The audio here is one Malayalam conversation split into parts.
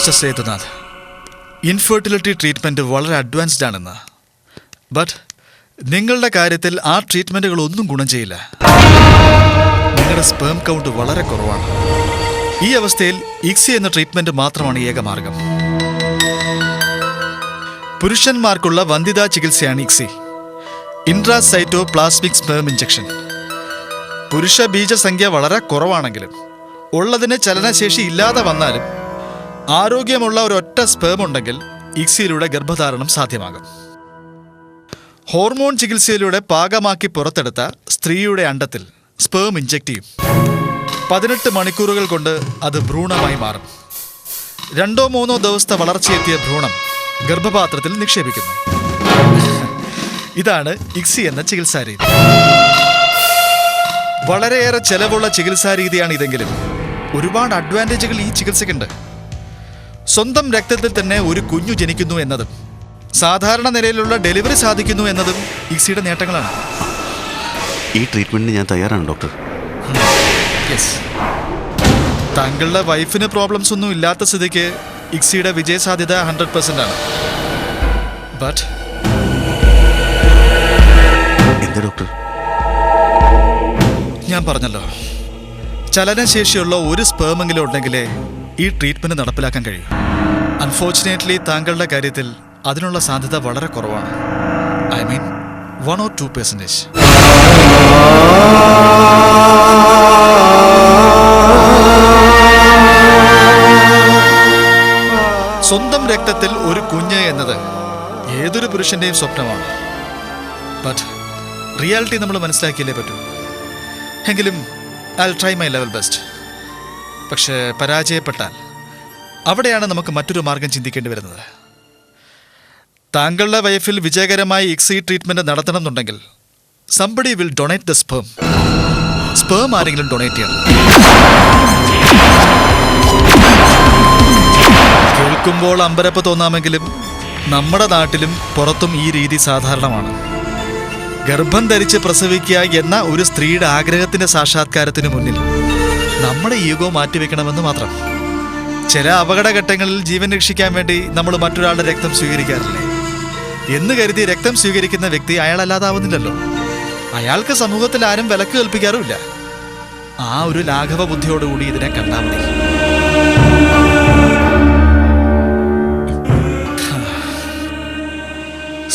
മിസ്റ്റർ സേതുനാഥ്, ഇൻഫെർട്ടിലിറ്റി ട്രീറ്റ്മെൻറ്റ് വളരെ അഡ്വാൻസ്ഡ് ആണെന്ന്. ബട്ട് നിങ്ങളുടെ കാര്യത്തിൽ ആ ട്രീറ്റ്മെൻറ്റുകളൊന്നും ഗുണം ചെയ്യില്ല. നിങ്ങളുടെ സ്പേം കൗണ്ട് വളരെ കുറവാണ്. ഈ അവസ്ഥയിൽ ഇക്സി എന്ന ട്രീറ്റ്മെൻറ്റ് മാത്രമാണ് ഏക മാർഗം. പുരുഷന്മാർക്കുള്ള വന്ധ്യതാ ചികിത്സയാണ് ഇക്സി, ഇൻട്രാസൈറ്റോപ്ലാസ്മിക് സ്പേം ഇഞ്ചക്ഷൻ. പുരുഷ ബീജസംഖ്യ വളരെ കുറവാണെങ്കിലും ഉള്ളതിന് ചലനശേഷി ഇല്ലാതെ വന്നാലും ആരോഗ്യമുള്ള ഒരൊറ്റ സ്പേം ഉണ്ടെങ്കിൽ ഇക്സിയിലൂടെ ഗർഭധാരണം സാധ്യമാകും. ഹോർമോൺ ചികിത്സയിലൂടെ പാകമാക്കി പുറത്തെടുത്ത സ്ത്രീയുടെ അണ്ഡത്തിൽ സ്പേം ഇഞ്ചക്ട് ചെയ്യും. 18 മണിക്കൂറുകൾ കൊണ്ട് അത് ഭ്രൂണമായി മാറും. 2-3 ദിവസത്തെ വളർച്ചയെത്തിയ ഭ്രൂണം ഗർഭപാത്രത്തിൽ നിക്ഷേപിക്കുന്നു. ഇതാണ് ഇക്സി എന്ന ചികിത്സാരീതി. വളരെയേറെ ചെലവുള്ള ചികിത്സാരീതിയാണ് ഇതെങ്കിലും ഒരുപാട് അഡ്വാൻറ്റേജുകൾ ഈ ചികിത്സയ്ക്കുണ്ട്. സ്വന്തം രക്തത്തിൽ തന്നെ ഒരു കുഞ്ഞു ജനിക്കുന്നു എന്നതും സാധാരണ നിലയിലുള്ള ഡെലിവറി സാധിക്കുന്നു എന്നതും ഇക്സിയുടെ നേട്ടങ്ങളാണ്. ഈ ട്രീറ്റ്മെന്റിന് ഞാൻ തയ്യാറാണ് ഡോക്ടർ. യെസ്. താങ്കളുടെ വൈഫിന് പ്രോബ്ലംസ് ഒന്നും ഇല്ലാത്ത സ്ഥിതിക്ക് ഇക്സിയുടെ വിജയസാധ്യത 100% ആണ്. ബട്ട് എന്താ ഡോക്ടർ? ഞാൻ പറഞ്ഞല്ലോ, ചലനശേഷിയുള്ള ഒരു സ്പേമെങ്കിലും ഉണ്ടെങ്കിലേ ഈ ട്രീറ്റ്മെന്റ് നടപ്പിലാക്കാൻ കഴിയും. അൺഫോർച്ചുനേറ്റ്ലി താങ്കളുടെ കാര്യത്തിൽ അതിനുള്ള സാധ്യത വളരെ കുറവാണ്. I mean 1 or 2%. സ്വന്തം രക്തത്തിൽ ഒരു കുഞ്ഞ് എന്നത് ഏതൊരു പുരുഷന്റെയും സ്വപ്നമാണ്. ബട്ട് റിയാലിറ്റി നമ്മൾ മനസ്സിലാക്കിയല്ലേ പറ്റൂ. എങ്കിലും I will try my level best. പക്ഷേ പരാജയപ്പെട്ടാൽ അവിടെയാണ് നമുക്ക് മറ്റൊരു മാർഗം ചിന്തിക്കേണ്ടി വരുന്നത്. താങ്കളുടെ വൈഫിൽ വിജയകരമായി ഇക്സി ട്രീറ്റ്മെന്റ് നടത്തണമെന്നുണ്ടെങ്കിൽ somebody will donate the sperm. Sperm ആരെങ്കിലും ഡൊണേറ്റ് ചെയ്യണം. കേൾക്കുമ്പോൾ അമ്പരപ്പ് തോന്നാമെങ്കിലും നമ്മുടെ നാട്ടിലും പുറത്തും ഈ രീതി സാധാരണമാണ്. ഗർഭം ധരിച്ച് പ്രസവിക്കുക എന്ന ഒരു സ്ത്രീയുടെ ആഗ്രഹത്തിന്റെ സാക്ഷാത്കാരത്തിന് മുന്നിൽ നമ്മുടെ ഈഗോ മാറ്റിവെക്കണമെന്ന് മാത്രം. ചില അപകടഘട്ടങ്ങളിൽ ജീവൻ രക്ഷിക്കാൻ വേണ്ടി നമ്മൾ മറ്റൊരാളുടെ രക്തം സ്വീകരിക്കാറില്ലേ എന്ന് കരുതി രക്തം സ്വീകരിക്കുന്ന വ്യക്തി അയാളല്ലാതാവുന്നില്ലല്ലോ. അയാൾക്ക് സമൂഹത്തിൽ ആരും വിലക്ക് കൽപ്പിക്കാറുമില്ല. ആ ഒരു ലാഘവ ബുദ്ധിയോടുകൂടി ഇതിനെ കണ്ടാൽ മതി.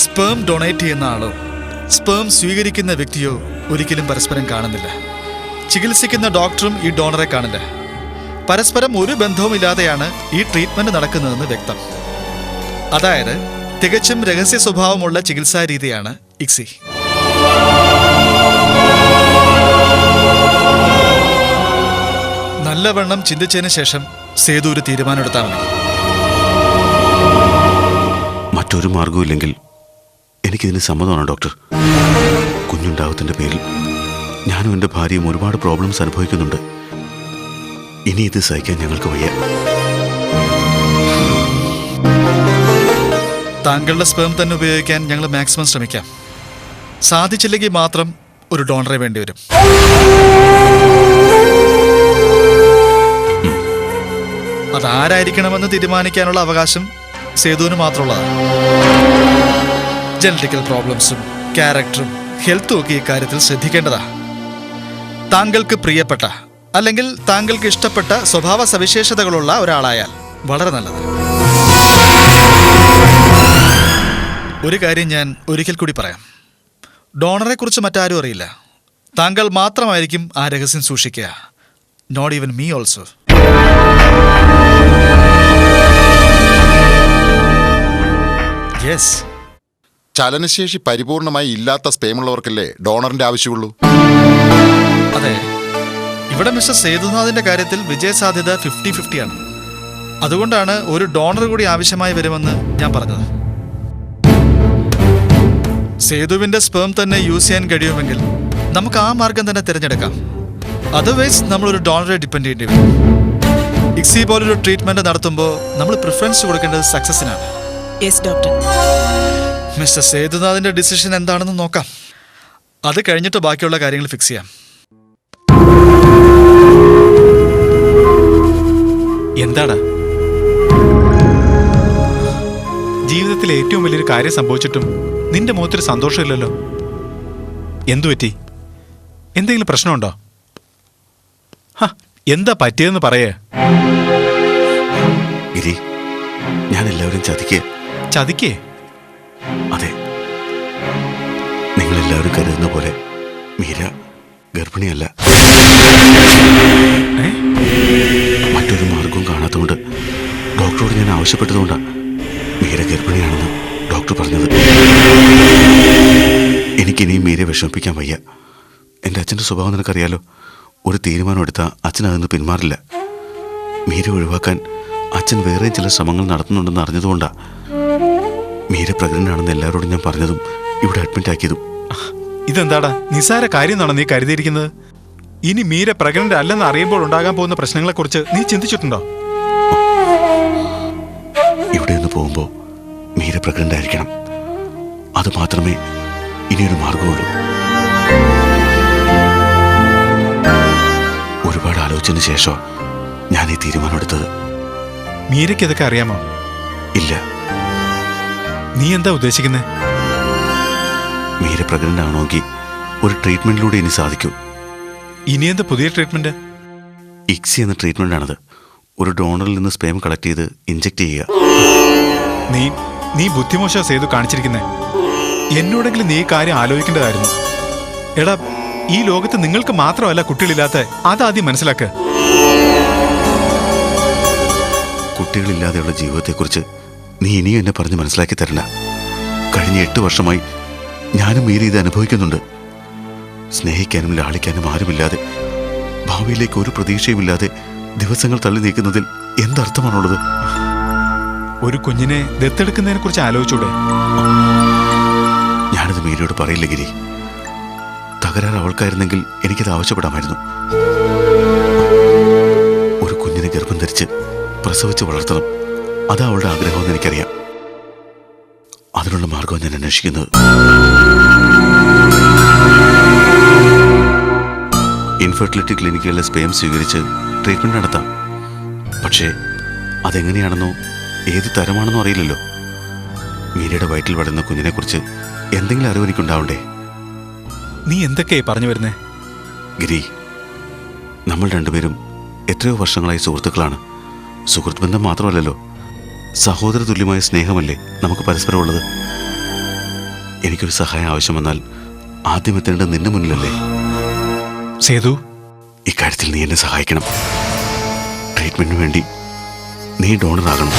സ്പേം ഡൊണേറ്റ് ചെയ്യുന്ന ആളോ സ്പേം സ്വീകരിക്കുന്ന വ്യക്തിയോ ഒരിക്കലും പരസ്പരം കാണുന്നില്ല. ചികിത്സിക്കുന്ന ഡോക്ടറും ഈ ഡോണറെ കാണില്ല. പരസ്പരം ഒരു ബന്ധവുമില്ലാതെയാണ് ഈ ട്രീറ്റ്മെന്റ് നടക്കുന്നതെന്ന് വ്യക്തം. അതായത് തികച്ചും രഹസ്യ സ്വഭാവമുള്ള ചികിത്സാ രീതിയാണ് ഇക്സി. നല്ലവണ്ണം ചിന്തിച്ചതിന് ശേഷം സേതു ഒരു തീരുമാനമെടുത്താൽ മതി. മറ്റൊരു മാർഗവും എനിക്കിതിന് സമ്മതമാണ് ഡോക്ടർ. കുഞ്ഞുണ്ടാവത്തിന്റെ പേരിൽ ഞാനും എൻ്റെ ഭാര്യയും ഒരുപാട് പ്രോബ്ലംസ് അനുഭവിക്കുന്നുണ്ട്. ഇനി ഇത് സഹിക്കാൻ ഞങ്ങൾക്ക് വയ്യ. താങ്കളുടെ സ്പേം തന്നെ ഉപയോഗിക്കാൻ ഞങ്ങൾ മാക്സിമം ശ്രമിക്കാം. സാധിച്ചില്ലെങ്കിൽ മാത്രം ഒരു ഡോണറെ വേണ്ടിവരും. അതാരായിരിക്കണമെന്ന് തീരുമാനിക്കാനുള്ള അവകാശം സേതുവിന് മാത്രമുള്ളതാണ്. ജനറ്റിക്കൽ പ്രോബ്ലംസും ക്യാരക്ടറും ഹെൽത്തും ഒക്കെ ഇക്കാര്യത്തിൽ ശ്രദ്ധിക്കേണ്ടതാ. താങ്കൾക്ക് പ്രിയപ്പെട്ട അല്ലെങ്കിൽ താങ്കൾക്ക് ഇഷ്ടപ്പെട്ട സ്വഭാവ സവിശേഷതകളുള്ള ഒരാളായാൽ വളരെ നല്ലത്. ഒരു കാര്യം ഞാൻ ഒരിക്കൽ കൂടി പറയാം. ഡോണറെ കുറിച്ച് മറ്റാരും അറിയില്ല. താങ്കൾ മാത്രമായിരിക്കും ആ രഹസ്യം സൂക്ഷിക്കുക. Not even me also. Yes. ചലനശേഷി പരിപൂർണമായി ഇല്ലാത്ത സ്പേമുള്ളവർക്കല്ലേ ഡോണറിന്റെ ആവശ്യമുള്ളൂ? അതെ. ഇവിടെ മിസ്റ്റർ സേതുനാഥിന്റെ കാര്യത്തിൽ വിജയസാധ്യത 50-50 ആണ്. അതുകൊണ്ടാണ് ഒരു ഡോണർ കൂടി ആവശ്യമായി വരുമെന്ന് ഞാൻ പറഞ്ഞത്. സേതുവിന്റെ സ്പേം തന്നെ യൂസ് ചെയ്യാൻ കഴിയുമെങ്കിൽ നമുക്ക് ആ മാർഗം തന്നെ തിരഞ്ഞെടുക്കാം. അതർവൈസ് നമ്മളൊരു ഡോണറെ ഡിപ്പെൻഡ് ചെയ്യേണ്ടി വരും. ഇക്സി പോലൊരു ട്രീറ്റ്മെന്റ് നടത്തുമ്പോൾ നമ്മൾ പ്രിഫറൻസ് കൊടുക്കേണ്ടത് സക്സസിനാണ്. Yes doctor. മിസ്റ്റർ സേതുനാഥിന്റെ ഡിസിഷൻ എന്താണെന്ന് നോക്കാം. അത് കഴിഞ്ഞിട്ട് ബാക്കിയുള്ള കാര്യങ്ങൾ ഫിക്സ് ചെയ്യാം. എന്താടാ? ജീവിതത്തിലെ ഏറ്റവും വലിയൊരു കാര്യം സംഭവിച്ചിട്ടും നിന്റെ മുഖത്തൊരു സന്തോഷമില്ലല്ലോ. എന്തു പറ്റി? എന്തെങ്കിലും പ്രശ്നമുണ്ടോ? എന്താ പറ്റിയതെന്ന് പറയേ. ഗിരി, ഞാൻ എല്ലാവരും ചതിക്കേ. ചതിക്കേ? അതെ, നിങ്ങളെല്ലാവരും കരുതുന്ന പോലെ മീര ഗർഭിണിയല്ല. മറ്റൊരു മാർഗവും കാണാത്തതുകൊണ്ട് ഡോക്ടറോട് ഞാൻ ആവശ്യപ്പെട്ടതുകൊണ്ടാണ് മീര ഗർഭിണിയാണെന്ന് ഡോക്ടർ പറഞ്ഞത്. എനിക്കിനിയും മീരെ വിഷമിപ്പിക്കാൻ വയ്യ. എൻ്റെ അച്ഛൻ്റെ സ്വഭാവം നിനക്കറിയാലോ. ഒരു തീരുമാനം എടുത്താൽ അച്ഛൻ അതിൽ നിന്ന് പിന്മാറില്ല. മീര ഒഴിവാക്കാൻ അച്ഛൻ വേറെയും ചില ശ്രമങ്ങൾ നടത്തുന്നുണ്ടെന്ന് അറിഞ്ഞതുകൊണ്ടാണ് മീര പ്രഗ്നൻ്റ് ആണെന്ന് എല്ലാവരോടും ഞാൻ പറഞ്ഞതും ഇവിടെ അഡ്മിറ്റ് ആക്കിയതും. ഇതെന്താടാ നിസാര കാര്യം എന്നാണോ നീ കരുതിയിരിക്കുന്നത്? ഇനി മീര പ്രഗ്നന്റ് അല്ലെന്ന് അറിയുമ്പോൾ ഉണ്ടാകാൻ പോകുന്ന പ്രശ്നങ്ങളെക്കുറിച്ച് നീ ചിന്തിച്ചിട്ടുണ്ടോ? ഇവിടെ നിന്ന് പോകുമ്പോൾ മീര പ്രഗ്നൻ്റ് ആയിരിക്കണം. അത് മാത്രമേ ഇനിയൊരു മാർഗമുള്ളൂ. ഒരുപാട് ആലോചിച്ചതിന് ശേഷം ഞാൻ ഈ തീരുമാനം എടുത്തത്. മീരയ്ക്ക് ഇതൊക്കെ അറിയാമോ? ഇല്ല. നീ എന്താ ഉദ്ദേശിക്കുന്നത്? മീര പ്രഗ്നൻ്റ് ആണെങ്കിൽ ഒരു ട്രീറ്റ്മെന്റിലൂടെ ഇനി സാധിക്കൂ. ഇനി എന്താ പുതിയ ട്രീറ്റ്മെന്റ്? ഇക്സി എന്ന ട്രീറ്റ്മെന്റ് ആണത്. ഒരു ഡോണറിൽ നിന്ന് സ്പേം കളക്ട് ചെയ്ത് ഇഞ്ചെക്ട് ചെയ്യുക. നീ ബുദ്ധിമോശം ചെയ്തു കാണിച്ചിരിക്കുന്നേ. എന്നോടെങ്കിലും നീ ഈ കാര്യം ആലോചിക്കേണ്ടതായിരുന്നു. എടാ, ഈ ലോകത്ത് നിങ്ങൾക്ക് മാത്രമല്ല കുട്ടികളില്ലാത്ത, അതാദ്യം മനസ്സിലാക്ക. കുട്ടികളില്ലാതെയുള്ള ജീവിതത്തെക്കുറിച്ച് നീ ഇനിയും എന്നെ പറഞ്ഞ് മനസ്സിലാക്കി തരണ്ട. കഴിഞ്ഞ 8 വർഷമായി ഞാനും മീര ഇത് അനുഭവിക്കുന്നുണ്ട്. സ്നേഹിക്കാനും ലാളിക്കാനും ആരുമില്ലാതെ, ഭാവിയിലേക്ക് ഒരു പ്രതീക്ഷയുമില്ലാതെ ദിവസങ്ങൾ തള്ളി നീക്കുന്നതിൽ എന്തർത്ഥമാണുള്ളത്? ഒരു കുഞ്ഞിനെ ദത്തെടുക്കുന്നതിനെ കുറിച്ച് ആലോചിച്ചൂടെ? ഞാനത് മീരയോട് പറയില്ല ഗിരി. തകരാറ് അവൾക്കായിരുന്നെങ്കിൽ എനിക്കത് ആവശ്യപ്പെടാമായിരുന്നു. ഒരു കുഞ്ഞിനെ ഗർഭം ധരിച്ച് പ്രസവിച്ച് വളർത്തണം, അതാ അവളുടെ ആഗ്രഹമെന്ന് എനിക്കറിയാം. അതിനുള്ള മാർഗം ഞാൻ അന്വേഷിക്കുന്നത്. ഇൻഫെർട്ടിലിറ്റി ക്ലിനിക്കുകളിലെ സ്പേം സ്വീകരിച്ച് ട്രീറ്റ്മെന്റ് നടത്താം. പക്ഷേ അതെങ്ങനെയാണെന്നോ ഏത് തരമാണെന്നോ അറിയില്ലല്ലോ. മീരയുടെ വയറ്റിൽ വളരുന്ന കുഞ്ഞിനെക്കുറിച്ച് എന്തെങ്കിലും അറിവ് എനിക്കുണ്ടാവണ്ടേ? നീ എന്തൊക്കെയായി പറഞ്ഞു വരുന്നേ? ഗിരി, നമ്മൾ രണ്ടുപേരും എത്രയോ വർഷങ്ങളായി സുഹൃത്തുക്കളാണ്. സുഹൃത്ത് ബന്ധം മാത്രമല്ലല്ലോ, സഹോദര തുല്യമായ സ്നേഹമല്ലേ നമുക്ക് പരസ്പരം ഉള്ളത്. എനിക്കൊരു സഹായം ആവശ്യം വന്നാൽ ആദ്യം എത്തേണ്ടത് നിന്റെ മുന്നിലല്ലേ? സേതു, ഇക്കാര്യത്തിൽ നീ എന്നെ സഹായിക്കണം. ട്രീറ്റ്മെന്റിന് വേണ്ടി നീ ഡോണർ ആകണം.